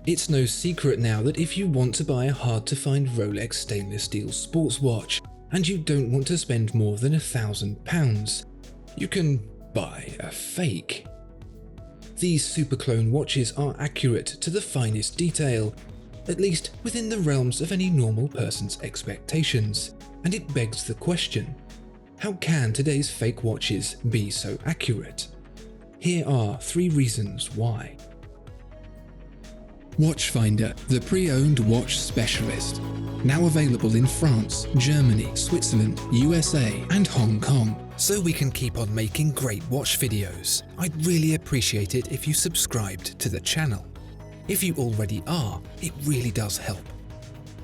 It's no secret now that if you want to buy a hard-to-find Rolex stainless steel sports watch and you don't want to spend more than £1,000, you can buy a fake. These superclone watches are accurate to the finest detail, at least within the realms of any normal person's expectations, and it begs the question, how can today's fake watches be so accurate? Here are 3 reasons why. Watchfinder, the pre-owned watch specialist. Now available in France, Germany, Switzerland, USA, and Hong Kong. So we can keep on making great watch videos. I'd really appreciate it if you subscribed to the channel. If you already are, it really does help.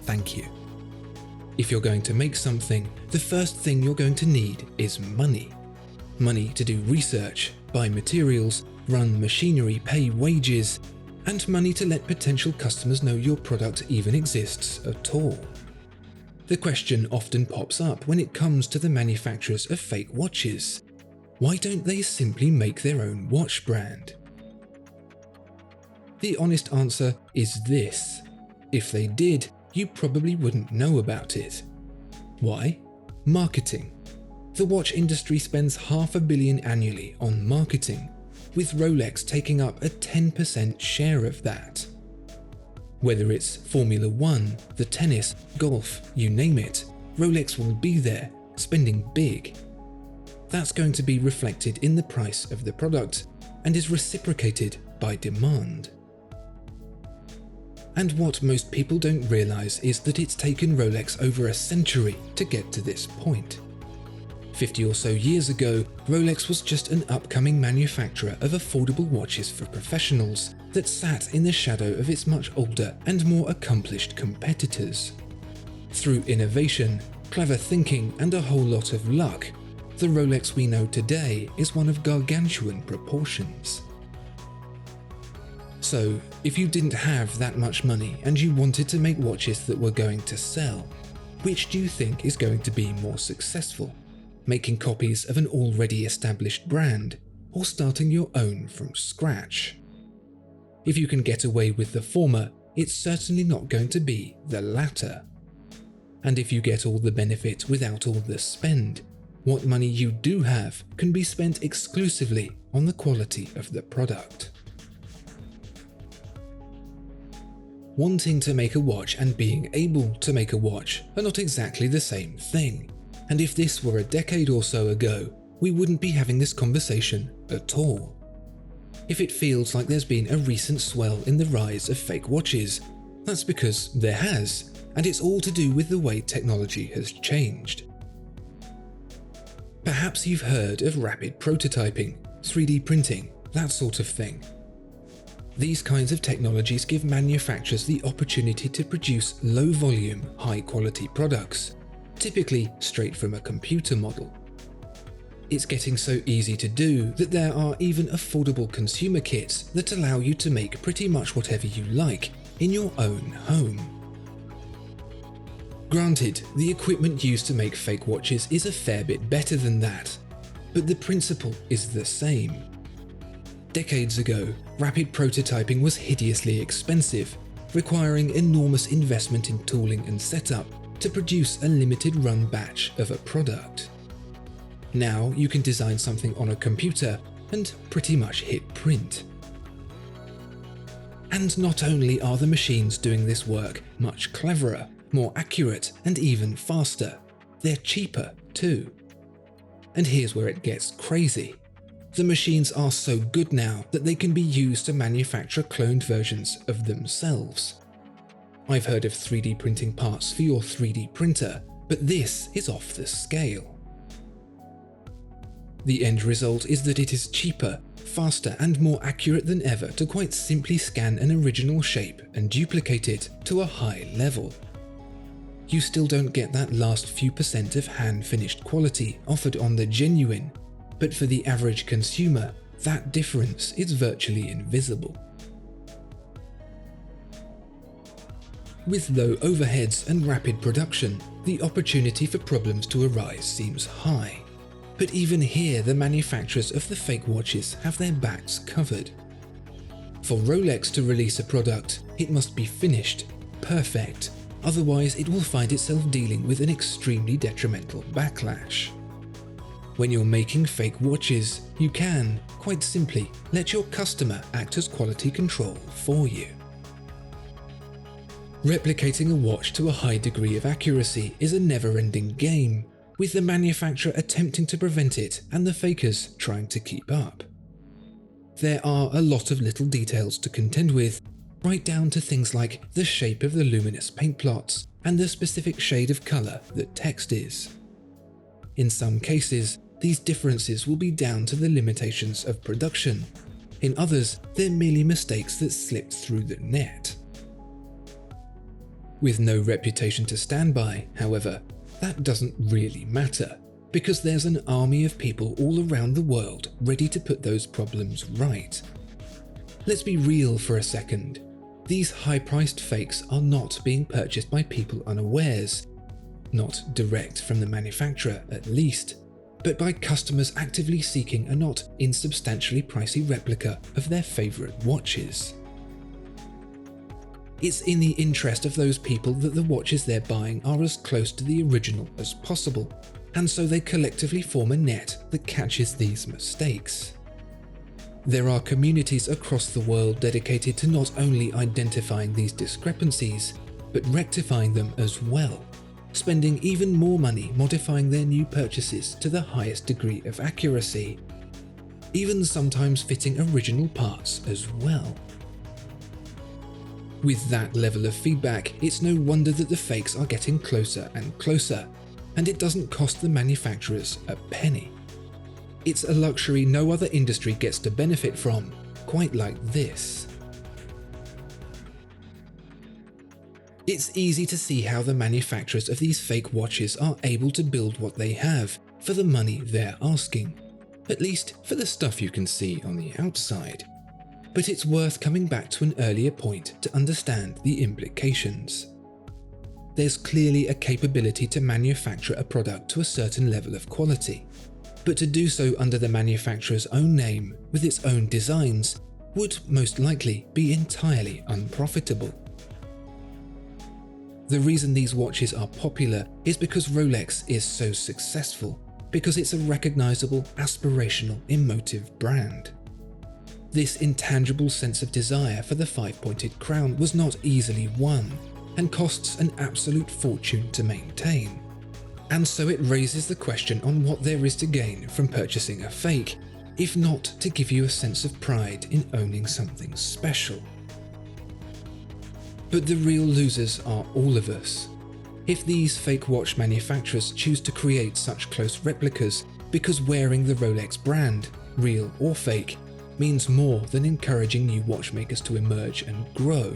Thank you. If you're going to make something, the first thing you're going to need is money. Money to do research, buy materials, run machinery, pay wages, and money to let potential customers know your product even exists at all. The question often pops up when it comes to the manufacturers of fake watches. Why don't they simply make their own watch brand? The honest answer is this: if they did, you probably wouldn't know about it. Why? Marketing. The watch industry spends $500 million annually on marketing, with Rolex taking up a 10% share of that. Whether it's Formula 1, the tennis, golf, you name it, Rolex will be there, spending big. That's going to be reflected in the price of the product and is reciprocated by demand. And what most people don't realize is that it's taken Rolex over a century to get to this point. 50 or so years ago, Rolex was just an upcoming manufacturer of affordable watches for professionals that sat in the shadow of its much older and more accomplished competitors. Through innovation, clever thinking, and a whole lot of luck, the Rolex we know today is one of gargantuan proportions. So, if you didn't have that much money and you wanted to make watches that were going to sell, which do you think is going to be more successful? Making copies of an already established brand, or starting your own from scratch? If you can get away with the former, it's certainly not going to be the latter. And if you get all the benefit without all the spend, what money you do have can be spent exclusively on the quality of the product. Wanting to make a watch and being able to make a watch are not exactly the same thing. And if this were a decade or so ago, we wouldn't be having this conversation at all. If it feels like there's been a recent swell in the rise of fake watches, that's because there has, and it's all to do with the way technology has changed. Perhaps you've heard of rapid prototyping, 3D printing, that sort of thing. These kinds of technologies give manufacturers the opportunity to produce low-volume, high-quality products, typically straight from a computer model. It's getting so easy to do that there are even affordable consumer kits that allow you to make pretty much whatever you like in your own home. Granted, the equipment used to make fake watches is a fair bit better than that, but the principle is the same. Decades ago, rapid prototyping was hideously expensive, requiring enormous investment in tooling and setup to produce a limited run batch of a product. Now you can design something on a computer and pretty much hit print. And not only are the machines doing this work much cleverer, more accurate, and even faster, they're cheaper too. And here's where it gets crazy. The machines are so good now that they can be used to manufacture cloned versions of themselves. I've heard of 3D printing parts for your 3D printer, but this is off the scale. The end result is that it is cheaper, faster, and more accurate than ever to quite simply scan an original shape and duplicate it to a high level. You still don't get that last few percent of hand-finished quality offered on the genuine, but for the average consumer, that difference is virtually invisible. With low overheads and rapid production, the opportunity for problems to arise seems high. But even here, the manufacturers of the fake watches have their backs covered. For Rolex to release a product, It must be finished, perfect, otherwise it will find itself dealing with an extremely detrimental backlash. When you're making fake watches, you can, quite simply, let your customer act as quality control for you. Replicating a watch to a high degree of accuracy is a never-ending game, with the manufacturer attempting to prevent it and the fakers trying to keep up. There are a lot of little details to contend with, right down to things like the shape of the luminous paint plots and the specific shade of colour that text is. In some cases, these differences will be down to the limitations of production. In others, they're merely mistakes that slipped through the net. With no reputation to stand by, however, that doesn't really matter, because there's an army of people all around the world ready to put those problems right. Let's be real for a second. These high-priced fakes are not being purchased by people unawares, not direct from the manufacturer at least, but by customers actively seeking a not insubstantially pricey replica of their favourite watches. It's in the interest of those people that the watches they're buying are as close to the original as possible, and so they collectively form a net that catches these mistakes. There are communities across the world dedicated to not only identifying these discrepancies, but rectifying them as well, spending even more money modifying their new purchases to the highest degree of accuracy, even sometimes fitting original parts as well. With that level of feedback, it's no wonder that the fakes are getting closer and closer, and it doesn't cost the manufacturers a penny. It's a luxury no other industry gets to benefit from, quite like this. It's easy to see how the manufacturers of these fake watches are able to build what they have for the money they're asking, at least for the stuff you can see on the outside. But it's worth coming back to an earlier point to understand the implications. There's clearly a capability to manufacture a product to a certain level of quality, but to do so under the manufacturer's own name with its own designs would most likely be entirely unprofitable. The reason these watches are popular is because Rolex is so successful, because it's a recognizable, aspirational, emotive brand. This intangible sense of desire for the five-pointed crown was not easily won, and costs an absolute fortune to maintain. And so it raises the question on what there is to gain from purchasing a fake, if not to give you a sense of pride in owning something special. But the real losers are all of us. If these fake watch manufacturers choose to create such close replicas because wearing the Rolex brand, real or fake, means more than encouraging new watchmakers to emerge and grow,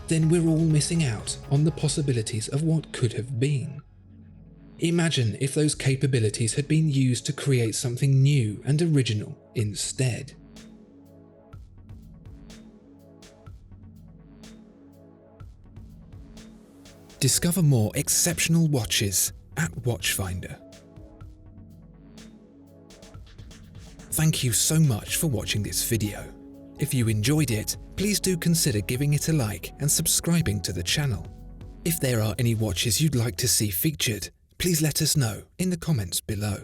then we're all missing out on the possibilities of what could have been. Imagine if those capabilities had been used to create something new and original instead. Discover more exceptional watches at Watchfinder. Thank you so much for watching this video. If you enjoyed it, please do consider giving it a like and subscribing to the channel. If there are any watches you'd like to see featured, please let us know in the comments below.